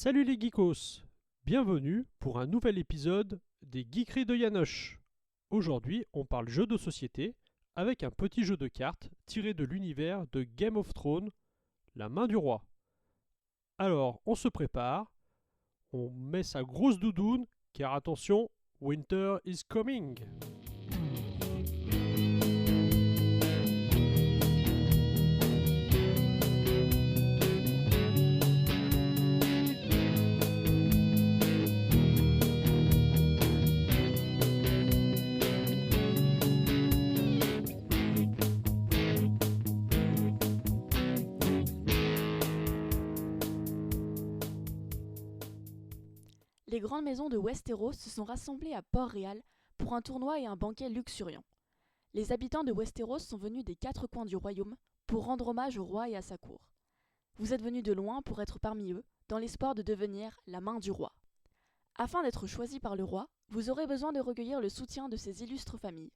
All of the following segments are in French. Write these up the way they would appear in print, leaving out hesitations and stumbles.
Salut les geekos, bienvenue pour un nouvel épisode des Geekeries de Yanoche. Aujourd'hui, on parle jeu de société avec un petit jeu de cartes tiré de l'univers de Game of Thrones, La Main du Roi. Alors, on se prépare, on met sa grosse doudoune, car attention, winter is coming. Les grandes maisons de Westeros se sont rassemblées à Port-Réal pour un tournoi et un banquet luxuriant. Les habitants de Westeros sont venus des 4 coins du royaume pour rendre hommage au roi et à sa cour. Vous êtes venus de loin pour être parmi eux, dans l'espoir de devenir la main du roi. Afin d'être choisi par le roi, vous aurez besoin de recueillir le soutien de ces illustres familles.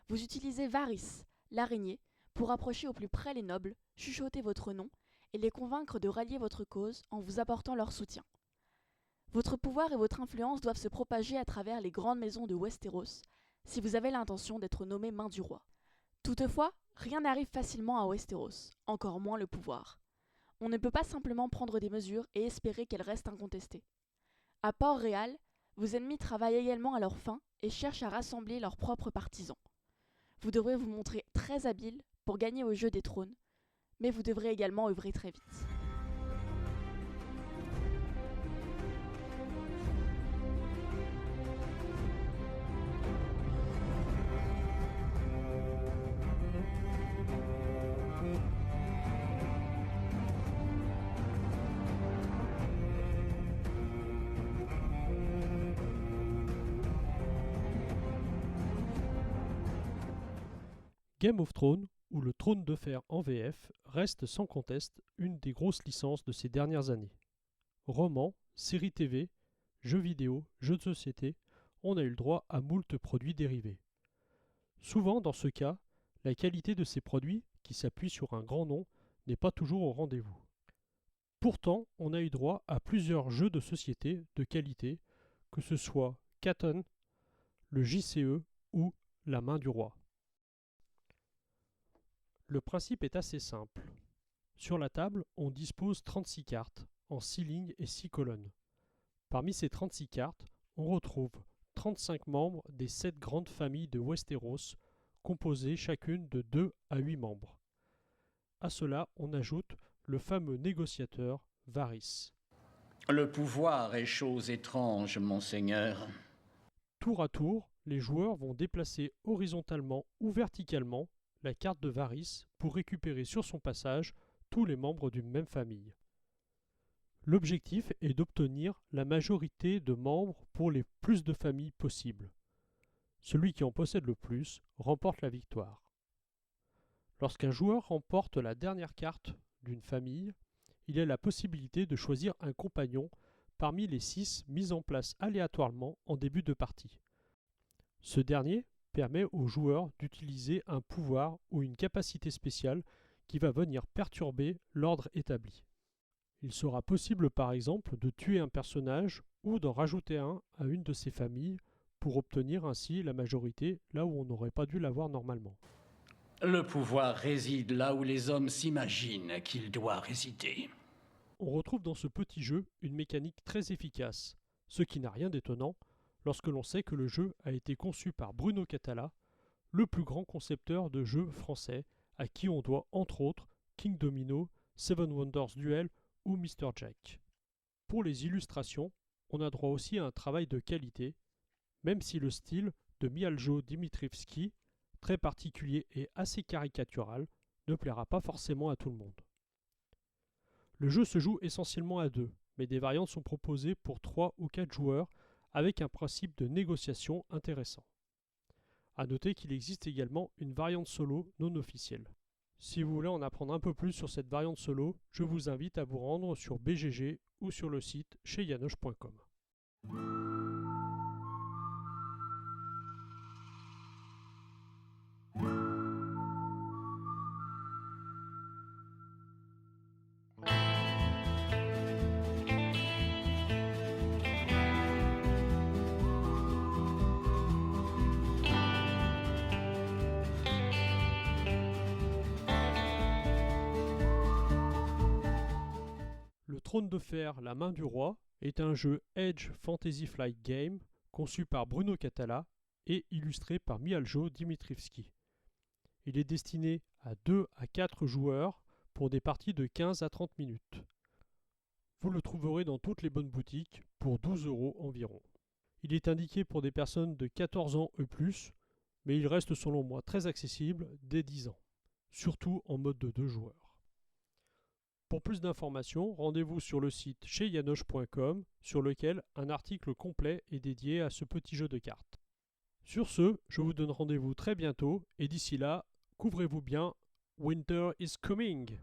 Vous utilisez Varys, l'araignée, pour approcher au plus près les nobles, chuchoter votre nom et les convaincre de rallier votre cause en vous apportant leur soutien. Votre pouvoir et votre influence doivent se propager à travers les grandes maisons de Westeros si vous avez l'intention d'être nommé main du roi. Toutefois, rien n'arrive facilement à Westeros, encore moins le pouvoir. On ne peut pas simplement prendre des mesures et espérer qu'elles restent incontestées. À Port-Réal, vos ennemis travaillent également à leur fin et cherchent à rassembler leurs propres partisans. Vous devrez vous montrer très habile pour gagner au jeu des trônes, mais vous devrez également œuvrer très vite. Game of Thrones, ou le Trône de Fer en VF, reste sans conteste une des grosses licences de ces dernières années. Romans, séries TV, jeux vidéo, jeux de société, on a eu le droit à moult produits dérivés. Souvent, dans ce cas, la qualité de ces produits, qui s'appuient sur un grand nom, n'est pas toujours au rendez-vous. Pourtant, on a eu droit à plusieurs jeux de société de qualité, que ce soit Catan, le JCE ou La Main du Roi. Le principe est assez simple. Sur la table, on dispose 36 cartes, en 6 lignes et 6 colonnes. Parmi ces 36 cartes, on retrouve 35 membres des 7 grandes familles de Westeros, composées chacune de 2 à 8 membres. À cela, on ajoute le fameux négociateur Varys. Le pouvoir est chose étrange, monseigneur. Tour à tour, les joueurs vont déplacer horizontalement ou verticalement la carte de Varys pour récupérer sur son passage tous les membres d'une même famille. L'objectif est d'obtenir la majorité de membres pour les plus de familles possibles. Celui qui en possède le plus remporte la victoire. Lorsqu'un joueur remporte la dernière carte d'une famille, il a la possibilité de choisir un compagnon parmi les 6 mis en place aléatoirement en début de partie. Ce dernier permet au joueur d'utiliser un pouvoir ou une capacité spéciale qui va venir perturber l'ordre établi. Il sera possible par exemple de tuer un personnage ou d'en rajouter un à une de ses familles pour obtenir ainsi la majorité là où on n'aurait pas dû l'avoir normalement. Le pouvoir réside là où les hommes s'imaginent qu'il doit résider. On retrouve dans ce petit jeu une mécanique très efficace, ce qui n'a rien d'étonnant lorsque l'on sait que le jeu a été conçu par Bruno Cathala, le plus grand concepteur de jeux français, à qui on doit entre autres King Domino, Seven Wonders Duel ou Mr. Jack. Pour les illustrations, on a droit aussi à un travail de qualité, même si le style de Mihaljo Dimitrievski, très particulier et assez caricatural, ne plaira pas forcément à tout le monde. Le jeu se joue essentiellement à 2, mais des variantes sont proposées pour 3 ou 4 joueurs avec un principe de négociation intéressant. A noter qu'il existe également une variante solo non officielle. Si vous voulez en apprendre un peu plus sur cette variante solo, je vous invite à vous rendre sur BGG ou sur le site chez yanoche.com. Trône de fer, la main du roi est un jeu Edge Fantasy Flight Game conçu par Bruno Catala et illustré par Mihaljo Dimitrivski. Il est destiné à 2 à 4 joueurs pour des parties de 15 à 30 minutes. Vous le trouverez dans toutes les bonnes boutiques pour 12 € environ. Il est indiqué pour des personnes de 14 ans et plus, mais il reste selon moi très accessible dès 10 ans, surtout en mode de 2 joueurs. Pour plus d'informations, rendez-vous sur le site chesyanoche.com sur lequel un article complet est dédié à ce petit jeu de cartes. Sur ce, je vous donne rendez-vous très bientôt et d'ici là, couvrez-vous bien, Winter is coming!